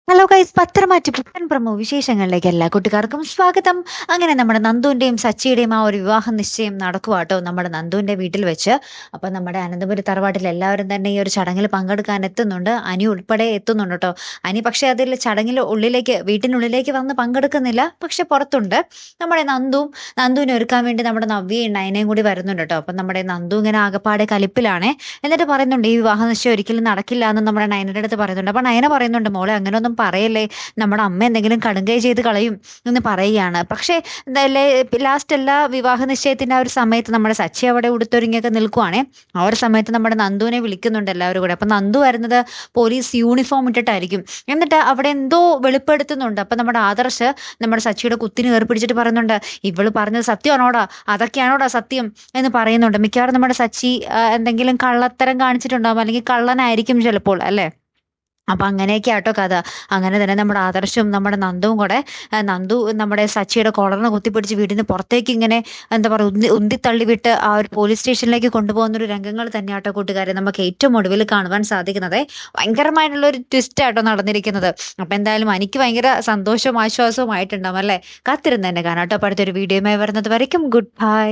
Hello guys, പത്രമാറ്റ് പുത്തൻ promo വിശേഷങ്ങളിലേക്ക് എല്ലാ കൂട്ടുകാർക്കും സ്വാഗതം. അങ്ങനെ നമ്മുടെ നന്ദുവിന്റെയും സച്ചിയുടെയും ആ ഒരു വിവാഹ നിശ്ചയം നടക്കുവാട്ടോ നമ്മുടെ നന്ദുവിന്റെ വീട്ടിൽ വെച്ച്. അപ്പൊ നമ്മുടെ അനന്തപുരി തറവാട്ടിൽ എല്ലാവരും തന്നെ ഈ ഒരു ചടങ്ങിൽ പങ്കെടുക്കാൻ എത്തുന്നുണ്ട്. അനി ഉൾപ്പെടെ എത്തുന്നുണ്ട് കേട്ടോ. അനി പക്ഷെ അതിൽ ചടങ്ങിൽ വീട്ടിനുള്ളിലേക്ക് വന്ന് പങ്കെടുക്കുന്നില്ല, പക്ഷെ പുറത്തുണ്ട്. നമ്മുടെ നന്ദുവിനെ ഒരുക്കാൻ വേണ്ടി നമ്മുടെ നവ്യയും നയനയും കൂടി വരുന്നുണ്ട് കേട്ടോ. അപ്പൊ നമ്മുടെ നന്ദു ഇങ്ങനെ ആകപ്പാടെ കലിപ്പിലാണ്. എന്നിട്ട് പറയുന്നുണ്ട് ഈ വിവാഹ നിശ്ചയം ഒരിക്കലും നടക്കില്ല എന്ന് നമ്മുടെ നയനയുടെ അടുത്ത് പറയുന്നുണ്ട്. അപ്പൊ നയന പറയുന്നുണ്ട്, മോളെ അങ്ങനെയൊന്നും പറയല്ലേ, നമ്മുടെ അമ്മ എന്തെങ്കിലും കടുങ്കൈ ചെയ്ത് കളയും എന്ന് പറയുകയാണ്. പക്ഷേ ലാസ്റ്റ് എല്ലാ വിവാഹ നിശ്ചയത്തിന്റെ ആ ഒരു സമയത്ത് നമ്മുടെ സച്ചി അവിടെ ഉടുത്തൊരുങ്ങിയൊക്കെ നിൽക്കുവാണേ. ആ ഒരു സമയത്ത് നമ്മുടെ നന്ദുവിനെ വിളിക്കുന്നുണ്ട് എല്ലാവരും കൂടെ. അപ്പൊ നന്ദു വരുന്നത് പോലീസ് യൂണിഫോം ഇട്ടിട്ടായിരിക്കും. എന്നിട്ട് അവിടെ എന്തോ വെളിപ്പെടുത്തുന്നുണ്ട്. അപ്പൊ നമ്മുടെ ആദർശ് നമ്മുടെ സച്ചിയുടെ കുത്തിന് കയറി പിടിച്ചിട്ട് പറയുന്നുണ്ട്, ഇവള് പറഞ്ഞത് സത്യമാണോടാ, അതൊക്കെയാണോടാ സത്യം എന്ന് പറയുന്നുണ്ട്. മിക്കവാറും നമ്മുടെ സച്ചി എന്തെങ്കിലും കള്ളത്തരം കാണിച്ചിട്ടുണ്ടാവും, അല്ലെങ്കിൽ കള്ളനായിരിക്കും ചിലപ്പോൾ, അല്ലേ? അപ്പൊ അങ്ങനെയൊക്കെ ആട്ടോ കഥ. അങ്ങനെ തന്നെ നമ്മുടെ ആദർശവും നമ്മുടെ നന്ദുവും കൂടെ നന്ദു നമ്മുടെ സച്ചിയുടെ കോളറിന് കുത്തിപ്പിടിച്ച് വീടിന് പുറത്തേക്ക് ഇങ്ങനെ എന്താ പറയുക ഉന്തി വിട്ട് ആ ഒരു പോലീസ് സ്റ്റേഷനിലേക്ക് കൊണ്ടുപോകുന്ന ഒരു രംഗങ്ങൾ തന്നെയാട്ടോ കൂട്ടുകാരെ നമുക്ക് ഏറ്റവും ഒടുവിൽ കാണുവാൻ സാധിക്കുന്നത്. ഭയങ്കരമായിട്ടുള്ള ഒരു ട്വിസ്റ്റ് ആട്ടോ നടന്നിരിക്കുന്നത്. അപ്പൊ എന്തായാലും എനിക്ക് ഭയങ്കര സന്തോഷവും ആശ്വാസവും ആയിട്ടുണ്ടാവും, അല്ലേ? കാത്തിരുന്ന് തന്നെ കാണാട്ടോ. അപ്പൊ അടുത്തൊരു വീഡിയോയുമായി വരുന്നത് വരയ്ക്കും ഗുഡ് ബൈ.